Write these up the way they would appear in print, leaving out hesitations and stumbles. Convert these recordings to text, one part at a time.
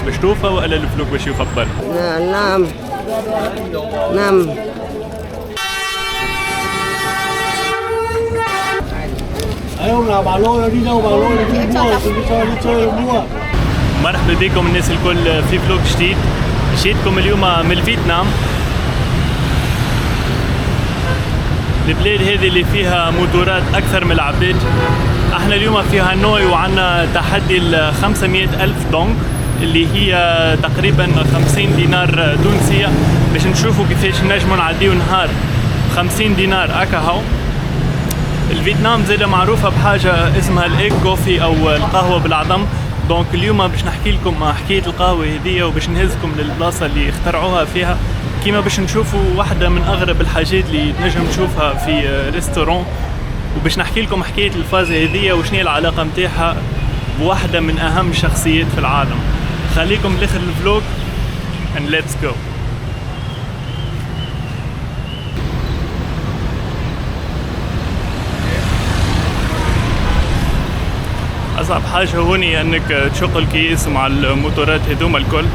الناس باش توفى ولا الفلوك باش يخبر؟ نعم نعم. Ông nào bảo lôi đi đâu bảo lôi đi mua. مرحبا بكم الناس الكل في فلوق جديد. جيتكم اليوم من الفيتنام، البلاد هذه اللي فيها موتورات أكثر من العباد. احنا اليوم في هانوي وعنا تحدي ال 500 ألف دونك اللي هي تقريبا 50 دينار تونسية، باش نشوفوا كيفاش نجموا نعديو نهار 50 دينار أكا هاو. الفيتنام زادة معروفة بحاجة اسمها الايك كوفي أو القهوة بالعظم. دونك اليوم باش نحكي لكم حكاية القهوة هذية وباش نهزكم للبلاصة اللي اخترعوها فيها، كيما باش نشوفوا واحدة من أغرب الحاجات اللي تنجم تشوفها في ريستورون، وباش نحكي لكم حكاية الفازة هذية وشنية العلاقة متاعها بواحدة من أهم الشخصيات في العالم. خليكم لآخر الفلوق and let's go. أصعب حاجة هوني أنك تشق الكيس مع الموتورات هذوما الكل.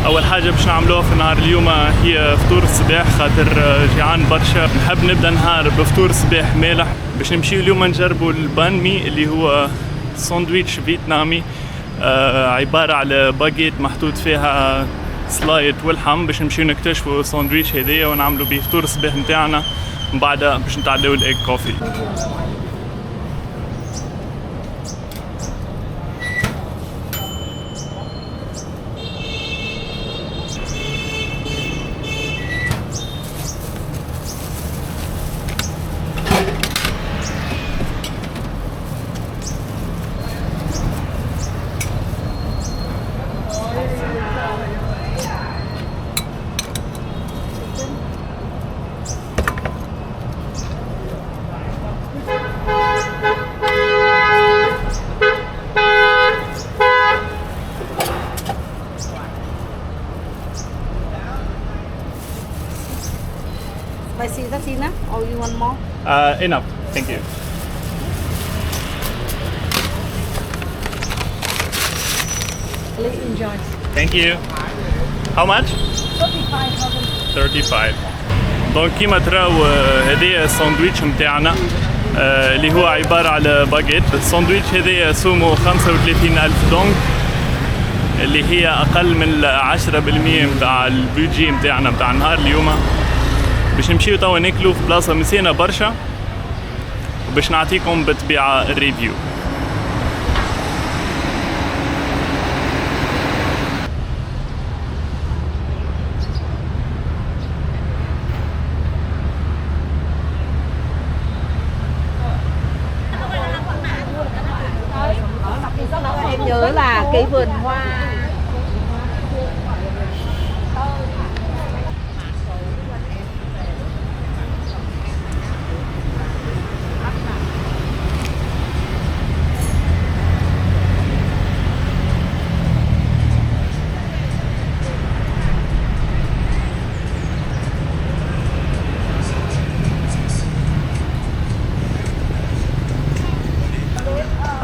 أول حاجة باش نعملوها في نهار اليوم هي فطور الصباح، خاطر جيعان برشا. نحب نبدأ نهار بفطور صباح مالح. باش نمشيو اليوم نجربوا البان مي اللي هو ساندويتش فيتنامي، عبارة على باجيت محطوط فيها سلايد والحم. باش نمشيو نكتشفوا الساندويتش هذيا ونعملوا بيه فطور الصباح متاعنا، من بعدها باش نتعداو الايج كوفي. Spicy, that's enough? Or you want more? Enough, thank you. Please enjoy. Thank you. How much? 35,000. 35. دونك كيما تراو هذايا الساندويتش متاعنا اللي هو عبارة على باجيت. الساندويتش هذايا سومو 35 ألف دونك، اللي هي أقل من 10% متاع البيجي متاعنا متاع نهار اليوم. باش نمشيو توا ناكلو في بلاصة مسينا برشا، وباش نعطيكم بالطبيعة الريفيو. Em nhớ là cái vườn hoa.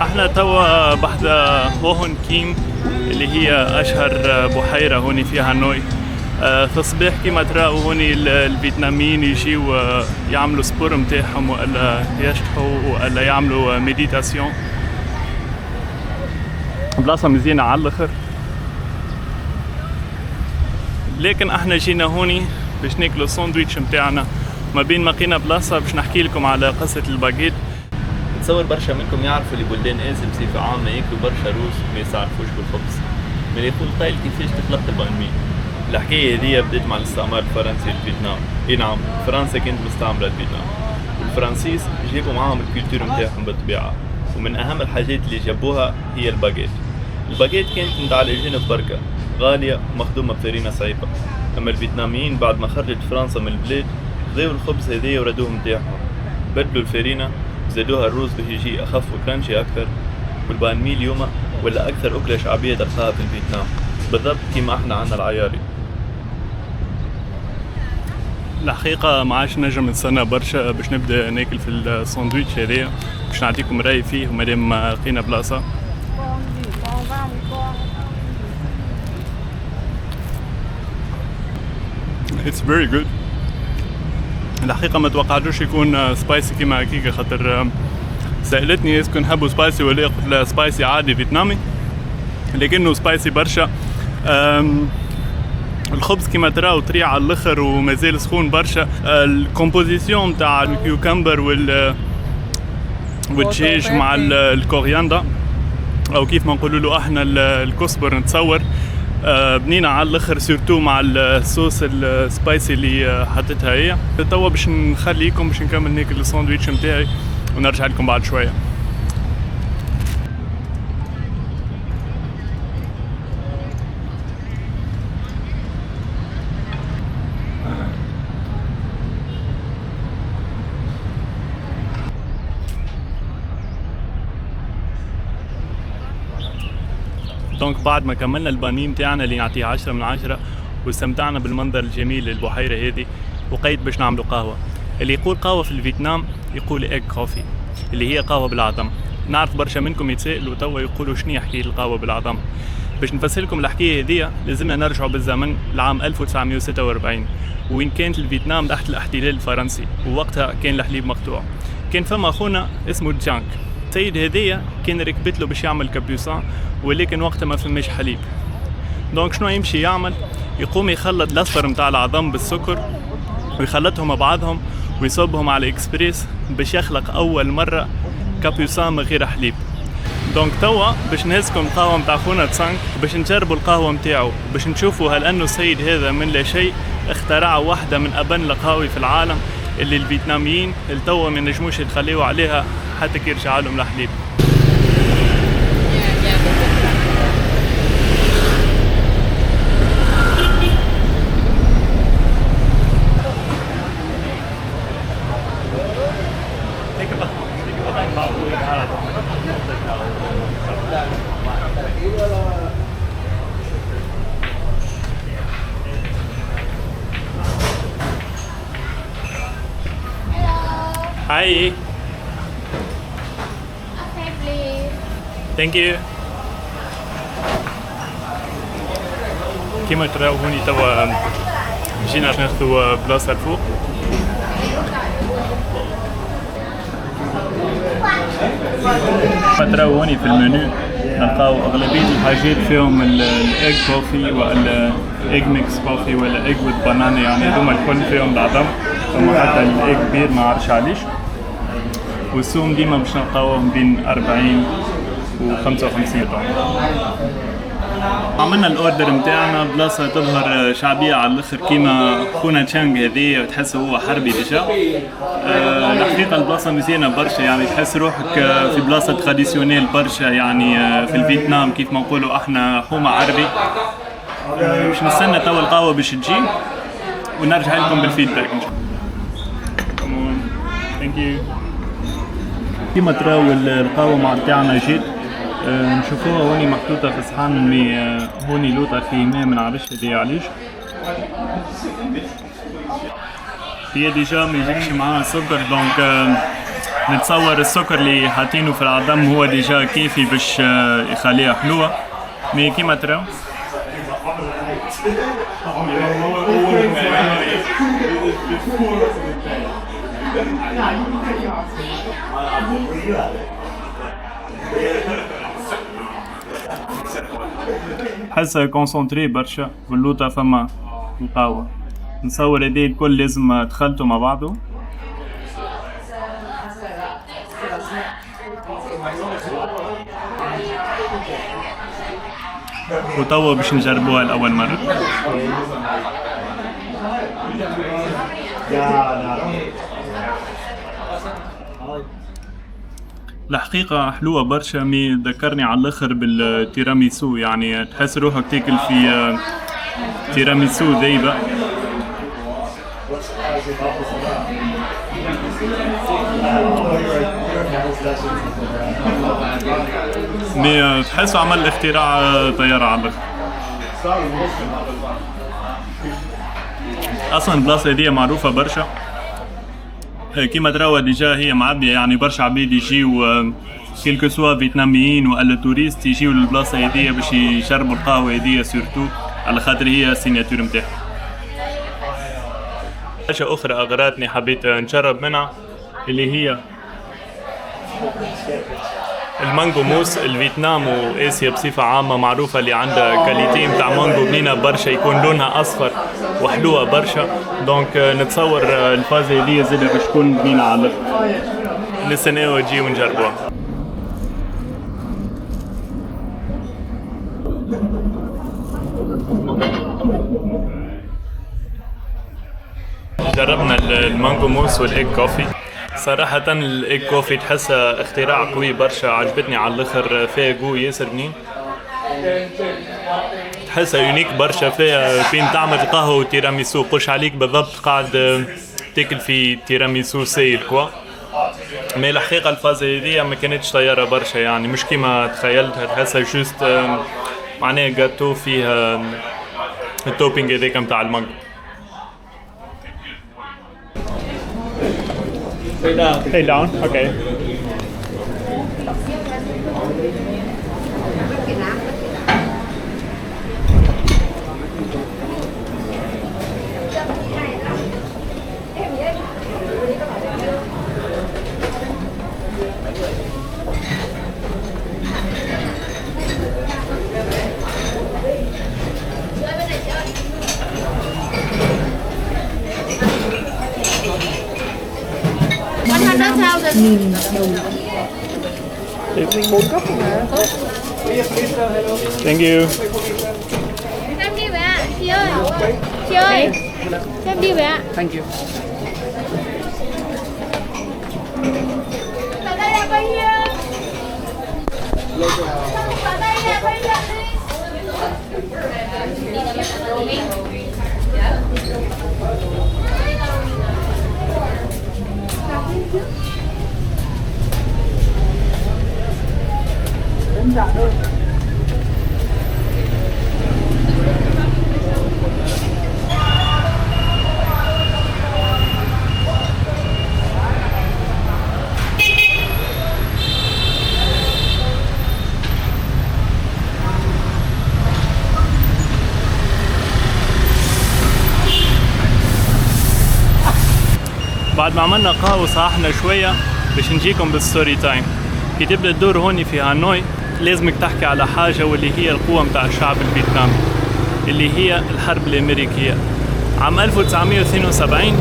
احنا توا بحذا هوهون كيم اللي هي اشهر بحيرة هوني في هانوي. في الصباح كيما تراو هوني الفيتناميين يجيو يعملوا سبور متاعهم ولا يشطحوا ولا يعملوا ميديتاسيون. بلاصة مزيانة على الاخر، لكن احنا جينا هوني باش ناكلوا الساندويتش متاعنا. ما بين ما لقينا بلاصة باش نحكي لكم على قصة الباجيت. نتصور برشا منكم يعرفوا اللي بلدان آسيا بصفة عامة ياكلوا برشا روز وما يستعرفوش بالخبز. من يقول قايل كيفاش تخلق البان مي. الحكاية هذه بدات مع الاستعمار الفرنسي لفيتنام. اي نعم، فرنسا كانت مستعمرة لفيتنام، والفرنسيس جابوا معاهم الكولتور متاعهم بالطبيعة، ومن أهم الحاجات اللي جابوها هي الباجيت. الباجيت كانت متاع الأجانب بركة، غالية ومخدومة بفرينة صعيبة. أما الفيتناميين بعد ما خرجت فرنسا من البلاد خذوا الخبز هذايا وردوه متاعهم، بدلوا الفرينة زادوها الروز باش يجي أخف وكرانشي أكثر. والبان مي اليوم ولا أكثر أكلة شعبية تلقاها في الفيتنام، بالضبط كيما احنا عنا العياري. الحقيقة ما عادش نجم نستنى برشا باش نبدا ناكل في الساندويتش هذايا، باش نعطيكم رأيي فيه ومادام لقينا بلاصة. It's very good. الحقيقة ما توقعتوش يكون سبايسي كيما هكيكا، خاطر سألتني إذا كنت نحبو سبايسي ولا قلت لها سبايسي عادي فيتنامي، لكنه سبايسي برشا. الخبز كما تراو طريع على الاخر ومازال سخون برشا. الكومبوزيسيون تاع الكيوكمبر والدجاج مع الكورياندا او كيف ما نقولوا له احنا الكزبر نتصور بنينة على الاخر، سورتو مع الصوص السبايسي اللي حطيتها هي. توا باش نخليكم باش نكمل ناكل الساندويتش نتاعي ونرجع لكم بعد شويه. دونك بعد ما كملنا البانيه متاعنا اللي نعطيه 10 من 10 واستمتعنا بالمنظر الجميل للبحيرة هذه، وقيت باش نعملوا قهوة. اللي يقول قهوة في الفيتنام يقول ايج كوفي اللي هي قهوة بالعظم. نعرف برشا منكم يتسائلوا توا يقولوا شنو حكاية القهوة بالعظم. باش نفسر لكم الحكاية هذه لازمنا نرجعوا بالزمن لعام 1946 وين كانت الفيتنام تحت الاحتلال الفرنسي، ووقتها كان الحليب مقطوع. كان فما اخونا اسمه جانك، السيد هذيا كان ركبت له باش يعمل كابيوسان، ولكن وقتها ما فماش حليب. دونك شنو يمشي يعمل؟ يقوم يخلط الاصفر متاع العظم بالسكر ويخلطهم مع بعضهم ويصبهم على اكسبريس باش يخلق اول مره كابيوسان من غير حليب. دونك توا باش نهزكم القهوه متاع خونا تسانك باش نجربوا القهوه متاعو، باش نشوفوا هل انه السيد هذا من لا شيء اخترع واحده من ابن القهاوي في العالم اللي الفيتناميين التوا ما نجموش يتخليوا عليها حتى كي يرجع لهم الحليب. Hi. Okay, please. Thank you. كيما تراو هوني توا جينا باش ناخذوا بلاصة الفوق. كيما تراو هوني في المنيو نلقاو أغلبية الحاجات فيهم الإيج كوفي ولا إيج ميكس كوفي ولا إيج وذ بانانا، يعني هذوما الكل فيهم العظم. ثم حتى الإيج بير ما عرفش علاش. والسوم ديما باش نلقاوهم بين 40 و 55 دولار. عملنا الاوردر نتاعنا بلاصه تظهر شعبيه على الاخر كيما خونا تشانغ هذي، تحس هو حربي ديجا. الحقيقه البلاصه مزيانه برشا، يعني تحس روحك في بلاصه تراديسيونيل برشا، يعني في الفيتنام كيف ما نقولوا احنا حومه عربي. باش نستنى توا القهوه باش تجي ونرجع لكم بالفيدباك ان شاء الله. ثانك يو. كيما تراو القهوة متاعنا جات، نشوفوها هوني محطوطة في صحن هوني لوطة في ماء ما نعرفش هذي علاش. هي ديجا ما يجيكش معاها سكر، دونك نتصور السكر اللي حاطينه في العظم هو ديجا كافي باش يخليها حلوة. مي كيما تراو حسها كونسونتري برشا، واللوطة فما القهوة. نصور هذي الكل لازم تخلطوا مع بعضه. وتوا باش نجربوها لأول مرة. الحقيقة حلوة برشا، مي ذكرني على الاخر بالتيراميسو، يعني تحس روحك تاكل في تيراميسو ذايبة. مي تحسه عمل اختراع طيارة على الاخر. اصلا البلاصة هذه معروفة برشا، كيما تراوا ديجا هي معبية، يعني برشا عبيد يجيو كيلكو سوا فيتناميين ولا توريست يجيو للبلاصة هذيا باش يشربوا القهوة هذيا، سورتو على خاطر هي السيناتور نتاعها. حاجة أخرى أغرتني حبيت نجرب منها اللي هي المانجو موس. الفيتنام وآسيا بصفة عامة معروفة اللي عندها كاليتي متاع مانجو بنينة برشا، يكون لونها أصفر وحلوة برشا. دونك نتصور الفازة هذه زي باش تكون بنينة على الآخر. نستناو تجي ونجربوها. جربنا المانجو موس والإيج كوفي. صراحة الإيج كوفي تحسها اختراع قوي برشا، عجبتني على الآخر، فيها جو ياسر بنين، تحسها يونيك برشا، فيها بين تعمل قهوة وتيراميسو، قش عليك بالضبط قاعد تاكل في تيراميسو سايل كوا. مي الحقيقة الفازة هذيا ما كانتش طيارة برشا، يعني مش كيما تخيلتها، تحسها جوست معناها جاتو فيها التوبينج هذاك متاع المانجو. Stay down. Okay. Thank you. Cho em đi với ạ, chị ơi. Chị ơi, cho em đi với ạ. Thank you. Ở đây là bao nhiêu? Ở đây là bao nhiêu? بعد ما عملنا قهوة صححنا شوية باش نجيكم بالستوري تايم. كي تبدأ تدور هوني في هانوي لازمك تحكي على حاجة واللي هي القوة متاع الشعب الفيتنامي، اللي هي الحرب الأمريكية. عام 1972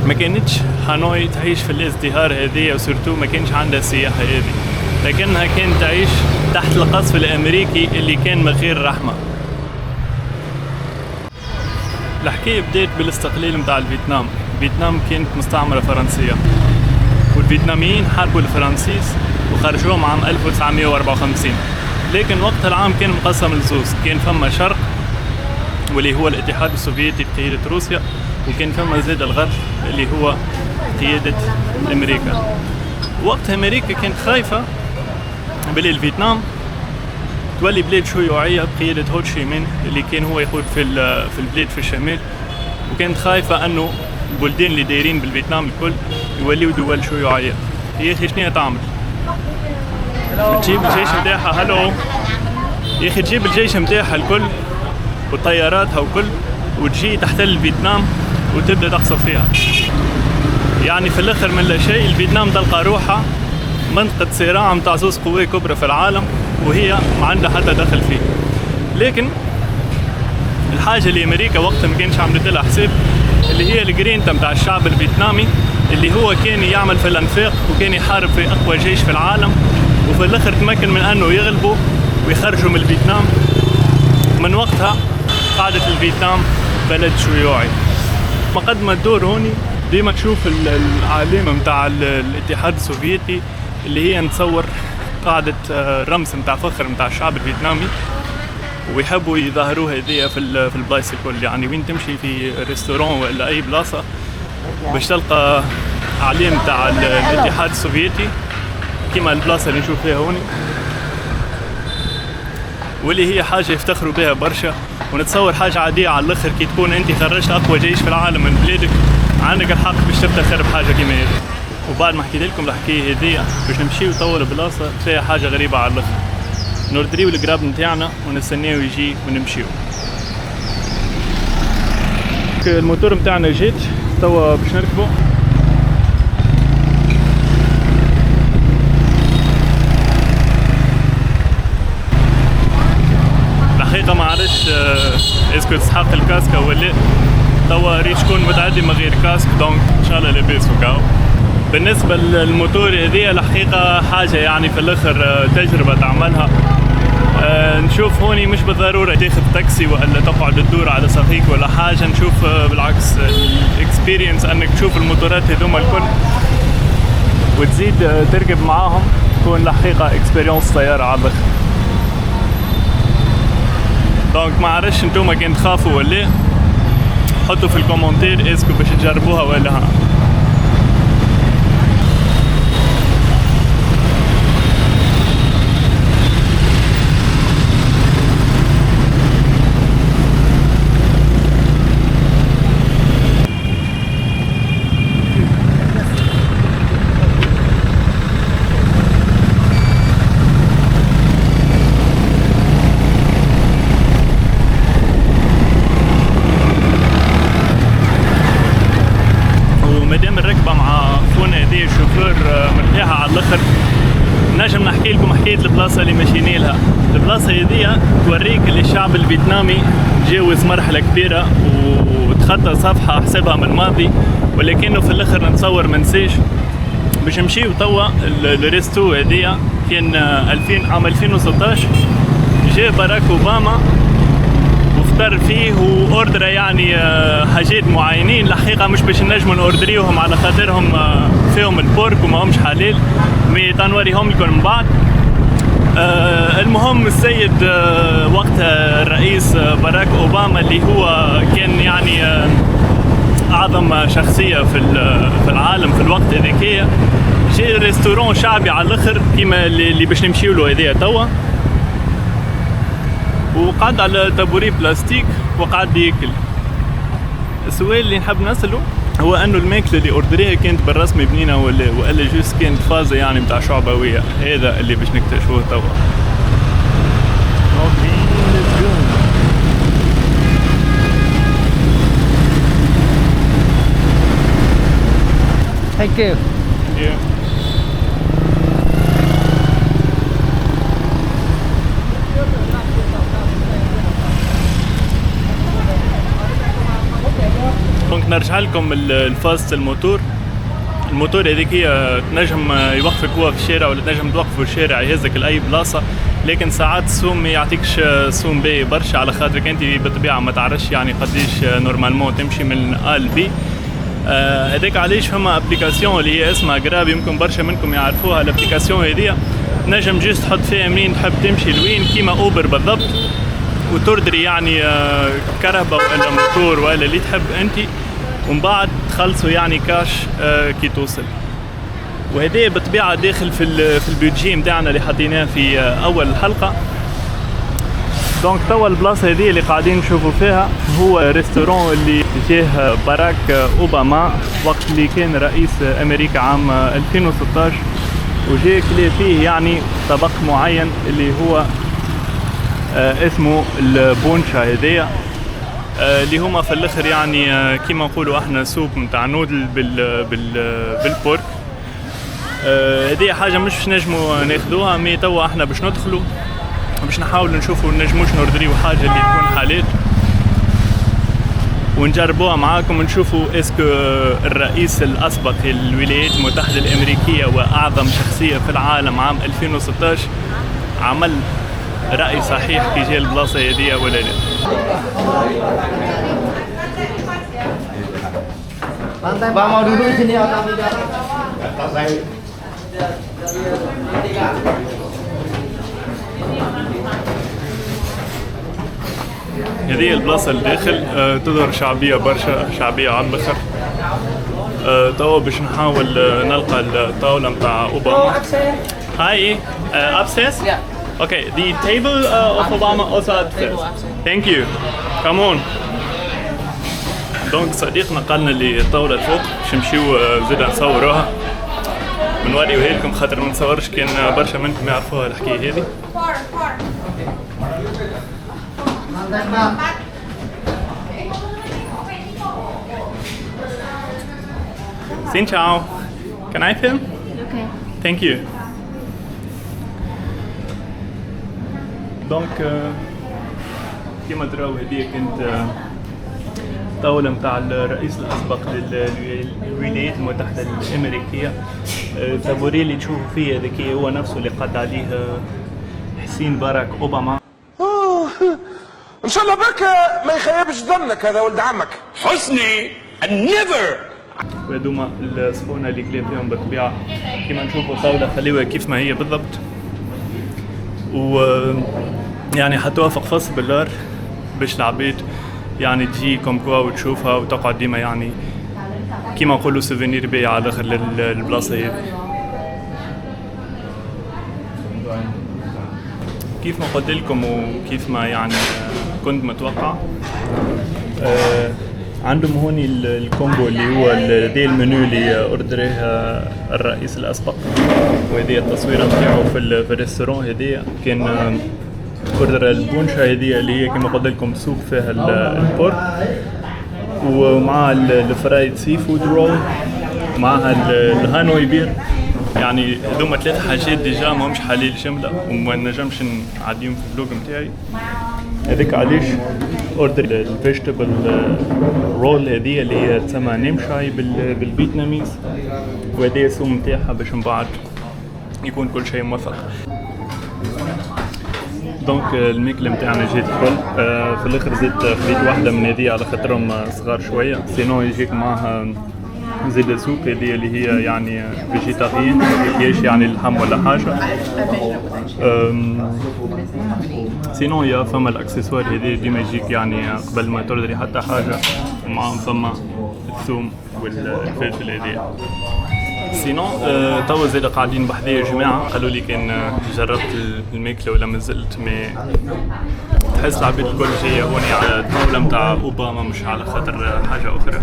ما كانتش هانوي تعيش في الازدهار هذه، وسورتو ما كانش عندها السياحة هذه، لكنها كانت تعيش تحت القصف الأمريكي اللي كان من غير رحمة. الحكاية بدأت بالاستقلال متاع الفيتنام. فيتنام كانت مستعمرة فرنسية، والفيتناميين حاربوا الفرنسيس وخرجوهم عام 1954. لكن وقتها العام كان مقسم لزوز، كان فما شرق واللي هو الاتحاد السوفيتي بقيادة روسيا، وكان فما زاد الغرب اللي هو قيادة أمريكا. وقتها أمريكا كانت خايفة بلي الفيتنام تولي بلاد شيوعية بقيادة هو تشي مين اللي كان هو يقود في البلاد في الشمال، وكانت خايفة أنه البلدان اللي دايرين بالفيتنام الكل يوليو دول شيوعية. يا أخي شنو تعمل؟ تجيب الجيش متاعها، هلو يا أخي، تجيب الجيش متاعها الكل وطياراتها وكل، وتجي تحتل الفيتنام وتبدأ تقصف فيها. يعني في الآخر من لا شيء الفيتنام تلقى روحها منطقة صراع متاع زوز قوى كبرى في العالم، وهي ما عندها حتى دخل فيه. لكن الحاجة اللي أمريكا وقتها ما كانش عملت لها حساب اللي هي الجرينتا متاع الشعب الفيتنامي، اللي هو كان يعمل في الانفاق وكان يحارب في أقوى جيش في العالم، وفي الآخر تمكن من أنه يغلبوا ويخرجوا من الفيتنام. من وقتها قاعدة الفيتنام بلد شيوعي. ما قد ما تدور هوني ديما تشوف العلامة متاع الاتحاد السوفيتي اللي هي نتصور قاعدة رمز متاع فخر متاع الشعب الفيتنامي، ويحبوا يظهروها هذيا في البلايص الكل. يعني وين تمشي في ريستوران ولا أي بلاصة باش تلقى علامة متاع الاتحاد السوفيتي كيما البلاصة اللي نشوف فيها هوني، واللي هي حاجة يفتخروا بها برشا. ونتصور حاجة عادية على الآخر كي تكون أنت خرجت أقوى جيش في العالم من بلادك، عندك الحق باش تفتخر بحاجة كيما هذه. وبعد ما حكيت لكم الحكاية هذيا باش نمشيو طول بلاصة فيها حاجة غريبة على الآخر، نوردريو القراب نتاعنا ونستناو يجي ونمشيو. الموتور نتاعنا جات توا باش نركبوا. الحقيقة ما عرفش اسكو تسحق الكاسك ولا لا. توا ريت شكون متعدي من غير كاسك، دونك ان شاء الله لاباس وكاو. بالنسبة للموتور هذيا الحقيقة حاجة يعني في الاخر تجربة تعملها. نشوف هوني مش بالضرورة تاخذ تاكسي ولا تقعد تدور على صفيك ولا حاجة، نشوف بالعكس الاكسبيرينس انك تشوف الموتورات هذوما الكل وتزيد تركب معاهم، تكون الحقيقة اكسبيرينس طيارة على الاخر. دونك ما عرفش انتوما كان تخافوا ولا، حطوا في الكومنتير اسكو باش تجربوها ولا ها. مادام الركبه مع خونا هذي الشوفور مرتاحه على الاخر، نجم نحكي لكم حكايه البلاصه اللي مشينا لها. البلاصه هذي توريك اللي الشعب الفيتنامي تجاوز مرحله كبيره وتخطى صفحه حسابها من الماضي، ولكنه في الاخر نتصور ما نساش. باش نمشيو توا الريستو هذي كان عام 2016 جاء باراك اوباما واختار فيه واوردر يعني حاجات معينين. الحقيقه مش باش نجموا نوردريوهم على خاطرهم فيهم البورك وما همش حلال، مي تنوريهم لكم من بعد. المهم السيد وقتها الرئيس باراك اوباما اللي هو كان يعني اعظم شخصيه في العالم في الوقت هذاك، جاء ريستورون شعبي على الاخر كيما اللي باش نمشيو له هذايا توا، وقعد على طابوري بلاستيك وقعد ياكل. السؤال اللي نحب نسأله هو انه الماكله اللي اوردريها كانت بالرسمي بنينه ولا جوست كانت فازه يعني بتاع شعبويه. هذا اللي باش نكتشفوه توا. Thank you. Yeah. دونك نرجع لكم الفاست الموتور هذيك هي تنجم يوقفك هو في الشارع ولا تنجم توقفه في الشارع يهزك لاي بلاصه، لكن ساعات السوم ما يعطيكش سوم باهي برشا على خاطرك انت بالطبيعه ما تعرفش يعني قديش نورمالمون تمشي من ا ل بي. هذاك علاش فما ابليكاسيون اللي هي اسمها جراب، يمكن برشا منكم يعرفوها. الابليكاسيون هذه تنجم جيست تحط فيها منين تحب تمشي لوين كيما اوبر بالضبط، وتردري يعني كهرباء ولا موتور ولا اللي تحب انت، ومن بعد تخلصوا يعني كاش كي توصل. وهذا بالطبيعه داخل في البيدجي نتاعنا اللي حطيناه في اول الحلقه. دونك توا البلاصه هذه اللي قاعدين نشوفوا فيها هو ريستورون اللي جاه باراك اوباما وقت اللي كان رئيس امريكا عام 2016، وجاء كلي فيه يعني طبق معين اللي هو اسمه البونشا هذيا، اللي هما في الاخر يعني كيما نقولوا احنا سوب نتاع نودل بالبورك. هذه حاجه مش باش نجموا ناخذوها، مي توا احنا باش ندخلوا باش نحاولوا نشوفوا نجموش نوردريو حاجه اللي تكون حلال ونجربوها معاكم ونشوفوا اسكو الرئيس الاسبق للولايات المتحده الامريكيه واعظم شخصيه في العالم عام 2016 عمل رأي صحيح كي جا البلاصة هذيا ولا لا. Mau duduk di sini atau tidak? هذه البلاصة الداخل تظهر شعبية برشا، شعبية على الآخر. توا باش نحاول نلقى الطاولة متاع أوباما. Hi, upstairs? Yeah. Okay, the table of Obama also upstairs. Thank you. Come on. دونك صديقنا قالنا لي الطاولة الفوق باش نمشيو زيد نصوروها بنوريوها لكم خاطر ما نصورش كان برشا منكم يعرفوها الحكاية هذه. Xin chào. Can I film? Okay. Thank you. دونك كما تراو هذه كانت طاولة متاع الرئيس الأسبق للولايات المتحدة الأمريكية. الطابوري اللي تشوفوا فيه هذاك هو نفسه اللي قاد عليه حسين باراك أوباما. ان شاء الله بك ما يخيبش ظنك هذا ولد عمك حسني النيفر. وهذوما الصحونة اللي كلي فيهم بالطبيعة كما نشوفوا طاولة خليوها كيف ما هي بالضبط، و يعني حطوها فوق فص باللار باش العباد يعني تجي كوم كوا وتشوفها وتقعد ديما يعني كيما نقولوا سوفينير باهي على الاخر للبلاصة هذي. كيف ما قلت لكم وكيف ما يعني كنت متوقع، عندهم هون الكومبو اللي هو دي المنيو اللي اوردريه الرئيس الاسبق، وهذه التصويره نتاعو في الريستورون. هذه كان اوردر البونشا هذه اللي هي كما قلت لكم سوب فيها البورك، ومع الفرايد سي فود رول، ومعها الهانوي بير. يعني هذوما 3 حاجات ديجا ماهمش حلال شامله وما نجمش نعديهم في البلوج نتاعي. هذاك علاش اوردر الفيجيتابل رول هذه اللي هي تسمى نيمشاي بالفيتناميز، وهذه السوم نتاعها باش من بعد يكون كل شيء موفق. دونك الماكله نتاعنا جات الكل. في الاخر زدت خذيت واحده من هذه على خاطرهم صغار شويه، سينو يجيك معها زيد سوب هذه اللي هي يعني فيجيتاريين، ما فيهاش يعني اللحم ولا حاجه. سينو يا فما الاكسسوار هذه ديما يجيك يعني قبل ما تردري حتى حاجه، ومعهم فما الثوم والفلفل هذه. سينو توا زاد قاعدين بحذايا جماعه قالوا لي كان جربت الماكله ولا مازلت، ما تحس العباد الكل جايه هون على الطاوله نتاع اوباما مش على خاطر حاجه اخرى.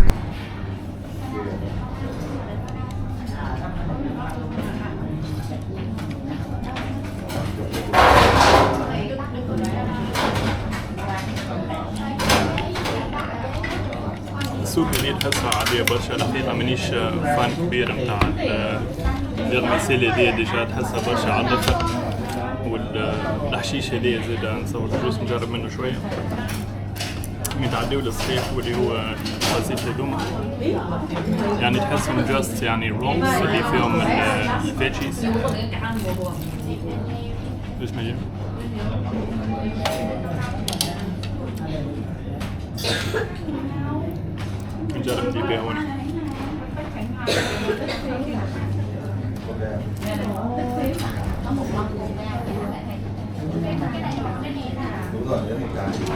السوق اللي تحسها عادية برشا، الحقيقة مانيش فان كبير نتاع الفيرميسيل هذيا، ديجا تحسها برشا على الآخر، والحشيش هذيا زادا نصور فلوس نجرب منه شوية. متعديو للصيف واللي هو خاصية هذوما، يعني تحسهم جاست يعني رولز اللي فيهم الفيجيز. ليش ما يجي؟ نجرب دي بيه هوني.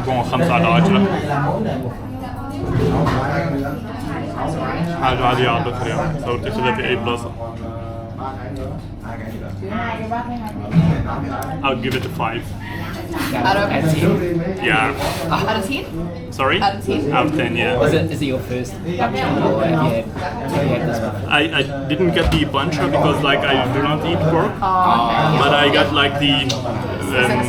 بون 5 على 10 حاجة عادية على الآخر، يعني تصور تاخذها في أي بلاصة. I'll give it a 5. Out of 10? Yeah. Out of 10? Sorry? Out of 10? Out of 10, yeah. Is it your first buncher or have you had this before? I didn't get the buncher because like I do not eat pork, but I got like the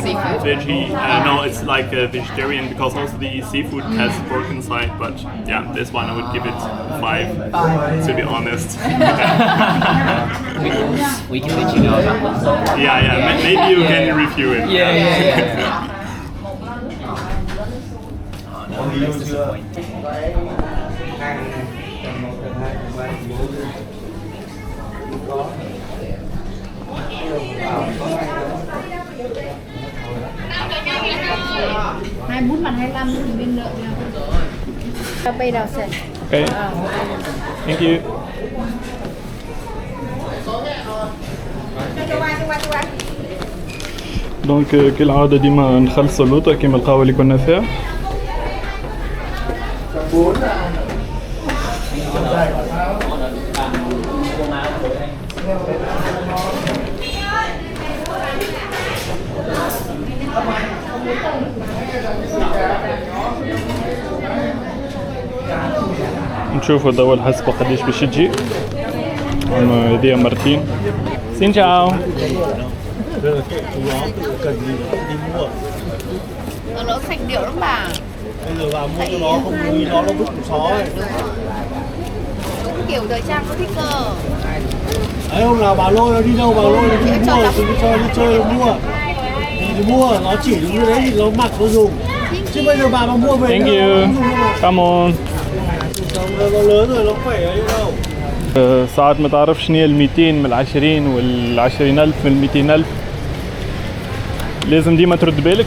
seafood? veggie. No, it's like vegetarian because also the seafood has pork inside. But yeah, this one I would give it 5. To be honest. We can let you know about this. Yeah. Maybe you can review it. Yeah. Oh no, that's disappointing. Hai bún bằng 25 thì viên lượng nha. Bây giờ sẽ. Okay. Thank you. دونك كالعادة ديما نخلصوا اللوطة كيما القهوة اللي كنا فيها. نشوفوا دوا الحسبة قديش باش تجي. هذه مرتين. Xin chào. Nó sạch điệu lắm bà. Bây giờ vào mua cái nó không nghĩ nó vứt củ só ấy. kiểu thời trang có thích cơ. Đấy, hôm nào bà lôi nó đi đâu bà lôi nó đi mua, đừng cho đi chơi nó mua. Thì mua, nó chỉ đúng như đấy thì nó mặc nó dùng. Chứ bây giờ bà mà mua về Thank nó you. không dùng đâu mà. Come on. Nó lớn rồi nó không phải ấy đâu. ساعات ما تعرف شنو هي ال 200 من ال 20 وال 20000 من ال 200000 لازم ديما ترد بالك.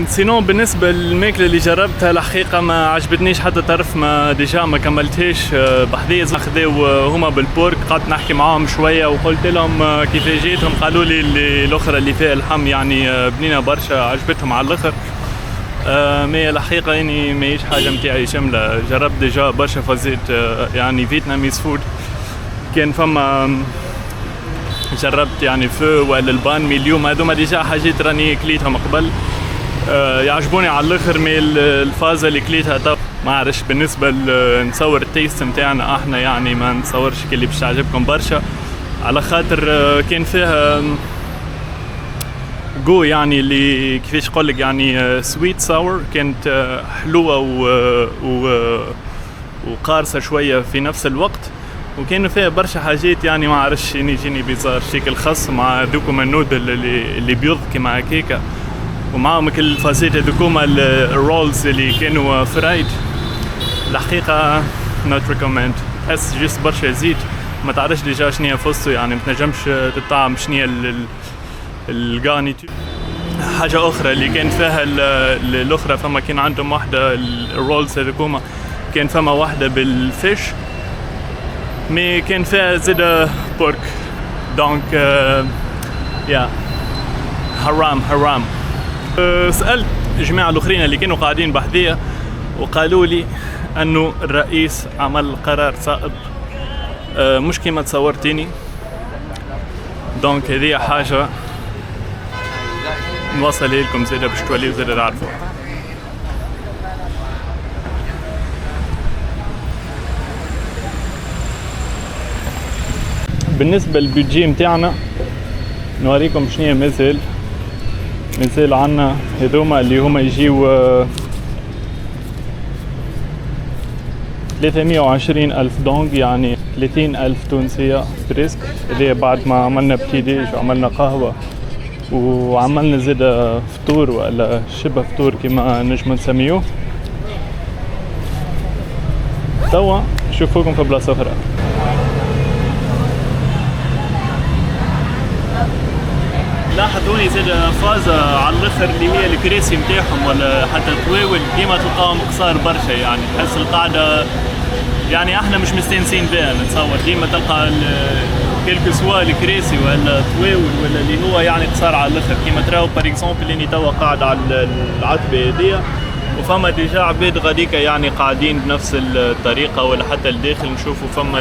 سينو بالنسبة للماكلة اللي جربتها الحقيقة ما عجبتنيش حتى طرف ما ديجا ما كملتهاش بحذايا خذاو هما بالبورك قعدت نحكي معاهم شوية وقلت لهم كيف جيتهم قالوا لي اللي الأخرى اللي فيها اللحم يعني بنينة برشا عجبتهم على الآخر. مي الحقيقة يعني ماهيش حاجة متاعي شاملة. جربت ديجا برشا فازات يعني فيتناميز فود كان فما جربت يعني فو ولا البان مي اليوم هذوما ديجا حاجات راني كليتهم قبل يعجبوني على الاخر. مي الفازة اللي كليتها تو ما عرفش بالنسبة نصور التيست متاعنا احنا يعني ما نصورش اللي باش تعجبكم برشا على خاطر كان فيها جو يعني اللي كيفاش نقولك يعني سويت ساور كانت حلوة وقارصة شوية في نفس الوقت وكانوا فيها برشا حاجات يعني ما عرفش يجيني بيزار شكل خاص مع دوكما النودل اللي بيض كيما هكاكا ومعهم كل الفازات هذوكما الرولز اللي كانوا فرايد. الحقيقة not recommend. تحس جست برشا زيت ما تعرفش ديجا شنيا فوسطو يعني ما تنجمش تطعم شنيا الغانيتو. حاجة أخرى اللي كان فيها الأخرى فما كان عندهم واحدة الرولز هذوكما كان فما واحدة بالفيش مي كان فيها زيادة بورك دونك يا حرام. سألت الجماعة الأخرين اللي كانوا قاعدين بحذية وقالوا لي أنه الرئيس عمل قرار صائب مش كيما تصورتيني. دونك هذه حاجة نوصل لكم زيادة باش توليو زيادة تعرفوا. بالنسبة للبيدجي متاعنا نوريكم شنية مازال عنا هذوما اللي هما يجيو 320,000 دونج يعني 30,000 تونسية بريسك. هذه بعد ما عملنا بتيديج وعملنا قهوة وعملنا زيادة فطور ولا شبه فطور كما نجم نسميوه. توا نشوفوكم في بلاصة أخرى. لاحظوني زاد فازة على الاخر اللي هي الكراسي متاعهم ولا حتى الطواول ديما تلقاهم قصار برشا يعني تحس القاعدة يعني احنا مش مستانسين بها نتصور ديما تلقى كيلكو سوا الكراسي ولا طواول ولا اللي هو يعني قصار على الاخر كيما تراو بار اكزومبل اني توا قاعد على العتبة هذيا وفما ديجا عباد غاديكا يعني قاعدين بنفس الطريقة ولا حتى الداخل نشوفوا فما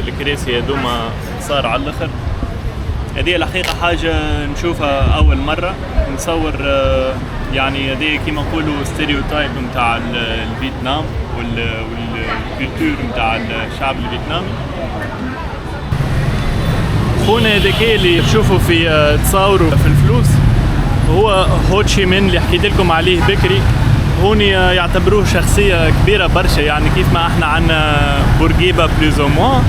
الكراسي هذوما قصار على الاخر. هذه الحقيقة حاجة نشوفها أول مرة نصور يعني هذه كيما نقولوا ستيريوتايب متاع الفيتنام والكولتور متاع الشعب الفيتنامي. خونا هذاك اللي تشوفوا في تصاوروا في الفلوس هو هو تشي من اللي حكيت لكم عليه بكري. هوني يعتبروه شخصية كبيرة برشا يعني كيف ما احنا عنا بورقيبة بلوز او موان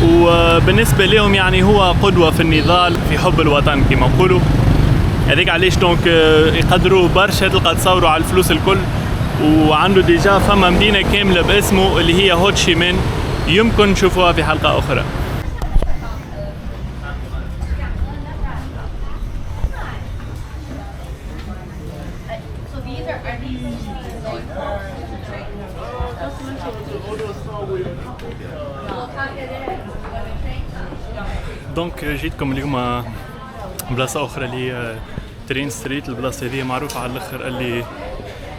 وبالنسبة لهم يعني هو قدوة في النضال في حب الوطن كما نقولوا. هذيك علاش دونك يقدروا برشا تلقى تصوروا على الفلوس الكل وعنده ديجا فما مدينة كاملة باسمه اللي هي هو تشي من يمكن تشوفوها في حلقة أخرى. دونك جيتكم اليوم بلاصة أخرى اللي هي ترين ستريت. البلاصة هذه معروفة على الآخر اللي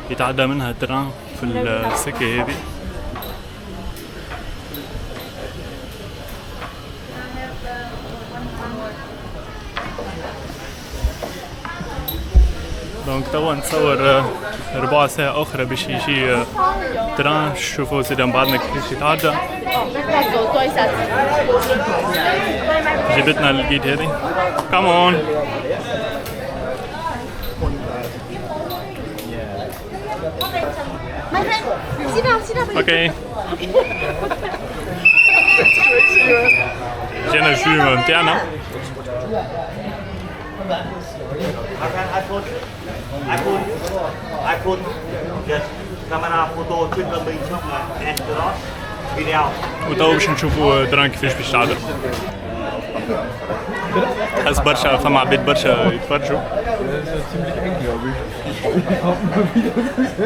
يتعدى منها التران في السكة هذه. دونك توا نتصور ربع ساعة أخرى باش يجي تران. شوفوا زيدا من بعدنا كيفاش يتعدى. جبتنا الجيد هذه. كامون. My friend, sit down, sit down. اوكي. جينا الجيم متاعنا. iPhone كاميرا فوتو تشيل فيديو وتو باش نشوفوا دران كيفاش باش تعدل. حس برشا فما عباد برشا يتفرجوا.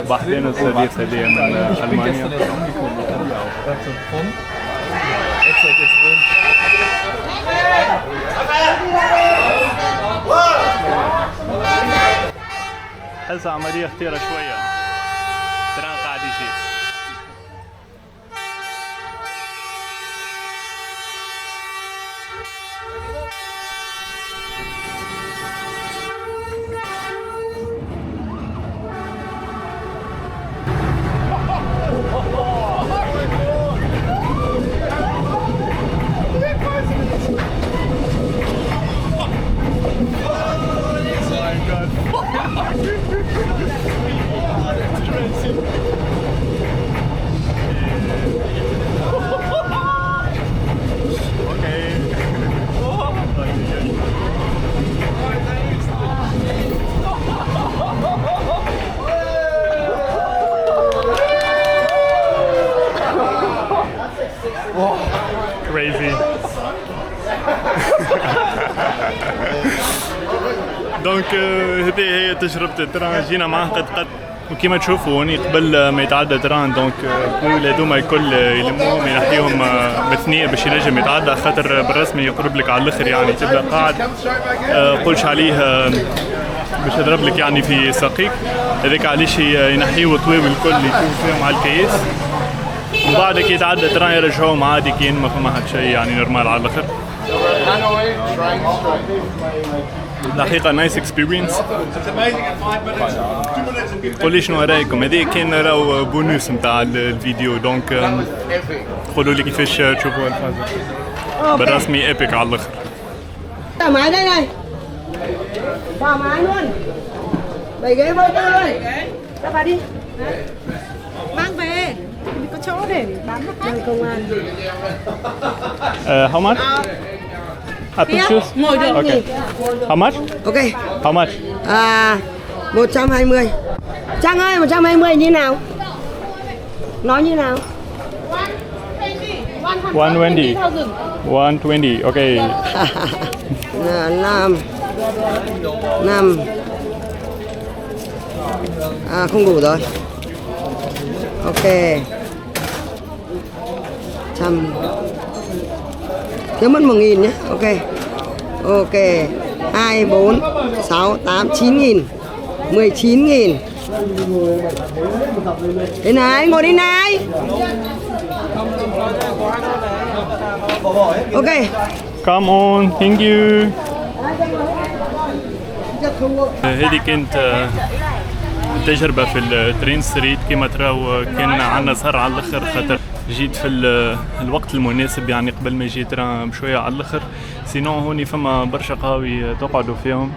بحثنا الصديق هذيا من ألمانيا. حس عملية خطيرة شوية. دران قاعد يجي. Crazy. دونك هذه هي تجربة التران. جينا معاه قد وكيما تشوفوا هوني قبل ما يتعدى تران دونك الطويل هذوما الكل يلموهم ينحيهم بثنية باش ينجم يتعدى خاطر بالرسمي يقرب لك على الاخر يعني تبدا قاعد قولش عليه باش يضرب لك يعني في ساقيك هذاك علاش ينحيوا طويل الكل يشوفوا فيهم على الكيس وبعد كي يتعدى تران يرجعوهم عادي كاين ما فما حد شيء يعني نورمال على الاخر. الحقيقة نايس اكسبيرينس. قولي شنو رايكم؟ هذه كان راهو بونوس نتاع الفيديو دونك قولوا لي كيفاش تشوفوا الفازة. بالرسمي ايبك على الاخر. Máy đây này. Vào máy luôn. 7 ghế vô tư thôi. Ra vào đi. Mang về. Mình có chỗ để bán cho khách. Công an. How much? Apple juice? Ngồi được. Okay. How much? Ok. How much? 120. Trang ơi, 120 như nào? Nói như nào? 120. 120. Okay. 5. Không đủ rồi. Ok. 100. Thiếu mất 1.000 nhé. Ok. Ok. 2, 4, 6, 8, 9.000. 19.000. Đây này, ngồi đi này. Ok. Come on, thank you. هذه كانت تجربة في الترين ستريت كما تراو كان عندنا سهر على الاخر خاطر جيت في الوقت المناسب يعني قبل ما يجي تران بشوية على الاخر سينو هوني فما برشا قهاوي تقعدوا فيهم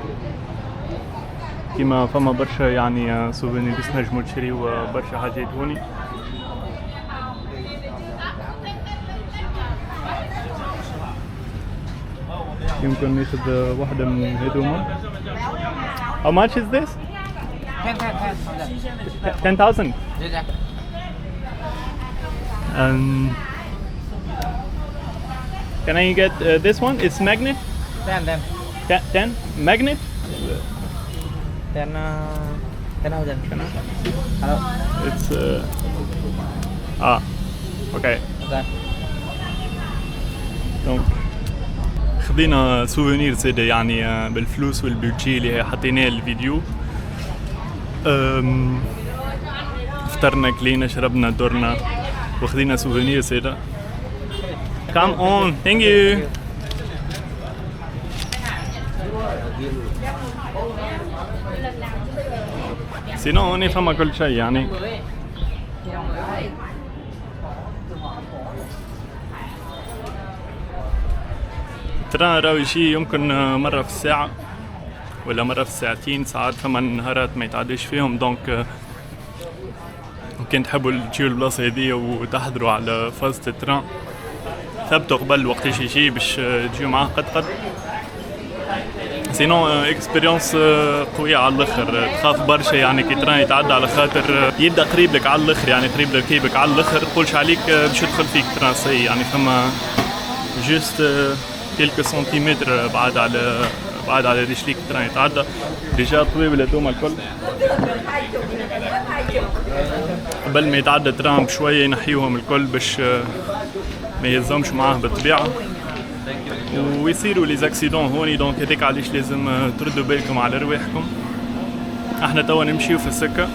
كما فما برشا يعني سوفينيرز نجموا تشريو برشا حاجات هوني. يمكن ناخذ واحدة من هذوما. How much is this? 10,000. Can I get this one? It's magnet? 10? Magnet? 10,000. It's okay. Donc خذينا سوفينير زاده يعني بالفلوس والبيجي اللي حطيناه الفيديو. فطرنا كلينا شربنا دورنا وخذينا سوفينير زاده. Come on, thank you. سينو هوني فما كل شيء يعني. ترى راوي شيء يمكن مرة في الساعة ولا مرة في الساعتين، ساعات فما نهارات ما يتعداش فيهم. دونك كان تحبوا تجيو البلاصة هذيا وتحضروا على فازة التران ثبتوا قبل وقتاش يجي باش تجيو معاه قد سينو اكسبيريونس قوية على الاخر. تخاف برشا يعني كي تران يتعدى على خاطر يبدا قريب لك على الاخر، يعني قريب لركيبك على الاخر، تقولش عليك باش يدخل فيك تران سي، يعني ثم جوست كيلكو سنتيمتر بعد على رجليك تران يتعدى. ديجا طويبل هذوما الكل قبل ما يتعدى ترام بشويه ينحيوهم الكل باش ما يهزمش معاه بالطبيعه ويصيروا لي زاكسيدون هوني. دونك هذاك علاش لازم تردوا بالكم على رواحكم. احنا توا نمشيو في السكه.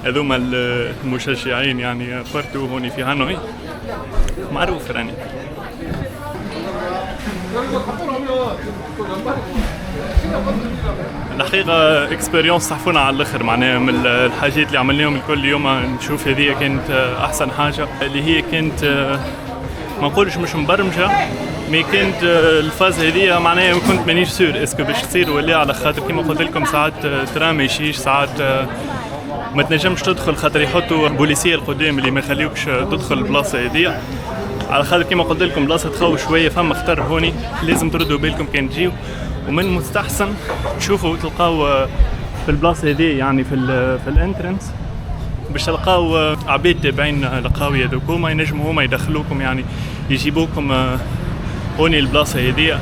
هذوما المشجعين يعني بارتو هوني في هانوي، معروف راني. الحقيقة اكسبيريونس صحفونا على الاخر، معناها من الحاجات اللي عملناهم الكل اليوم نشوف هذه كانت احسن حاجة، اللي هي كانت ما نقولش مش مبرمجة، مي كانت الفاز هذه معناها كنت مانيش سور اسكو باش تصير ولا، على خاطر كيما قلت لكم ساعات ترى ما يشيش، ساعات ما تنجمش تدخل خاطر يحطوا بوليسيه القدام اللي ما يخليوكش تدخل البلاصه هذه، على خاطر كيما قلت لكم بلاصه تخوف شويه، فما خطر هوني لازم تردوا بالكم كان تجيو. ومن المستحسن تشوفوا تلقاو في البلاصه هذه يعني في الانترنس باش تلقاو عباد تابعين القاويه ذوكوما ينجموا هما يدخلوكم، يعني يجيبوكم هوني البلاصه هذه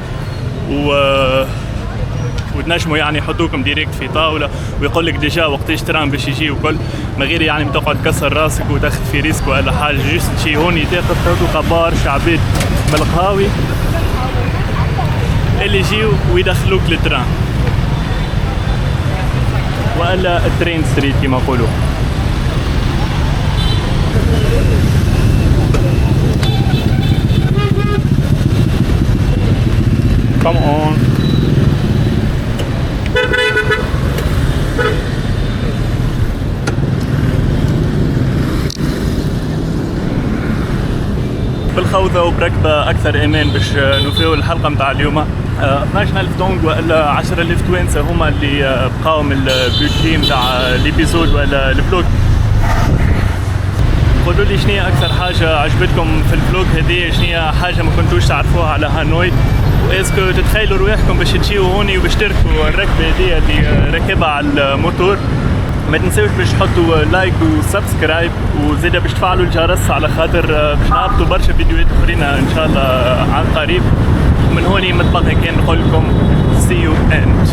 وتنجموا يعني يحطوكم ديريكت في طاوله ويقول لك ديجا وقتاش تران باش يجي وكل، ما غير يعني تقعد تكسر راسك وتاخذ في ريسك ولا حاجه، جوست تجي هوني تاخذ برشا عباد من القهاوي اللي يجيو ويدخلوك للتران ولا الترين ستريت كما يقولوا. Come on. بالخوذة وبركبة أكثر إيمان باش نوفيو الحلقة متاع اليوم. 12,000 دونغ ولا 10,000 توانسة هما اللي بقاو من البودجي متاع ليبيزود ولا الفلوج. قولوا لي شنو أكثر حاجة عجبتكم في الفلوج هذه، شنو حاجة ما كنتوش تعرفوها على هانوي، وإسكو تتخيلوا رواحكم باش تجيو هوني وباش تركبوا الركبة هذه اللي راكبة على الموتور. ما تنساوش باش تحطوا لايك وسبسكرايب وزيدا باش تفعلوا الجرس على خاطر باش نهبطوا برشا فيديوهات اخرين ان شاء الله عن قريب. ومن هوني متبقى كان نقول لكم see you and